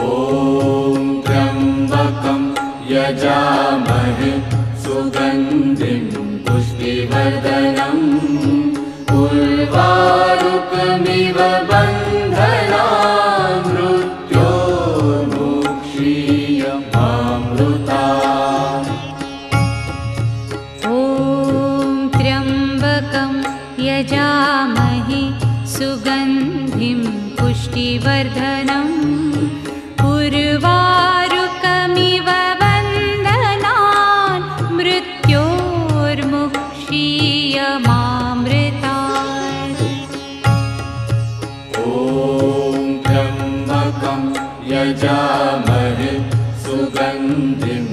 ॐ त्र्यम्बकं यजामहे सुगन्धिं पुष्टिवर्धनम् उर्वारुकमिव बन्धनान् मृत्योर्मुक्षीयमामृतात्। ॐ त्र्यम्बकं यजामहे सुगन्धिं पुष्टिवर्धनम् उर्वारुकमिव बन्धनान् मृत्योर्मुक्षीयमामृतात्। ॐ त्र्यम्बकं यजामहे सुगन्धिं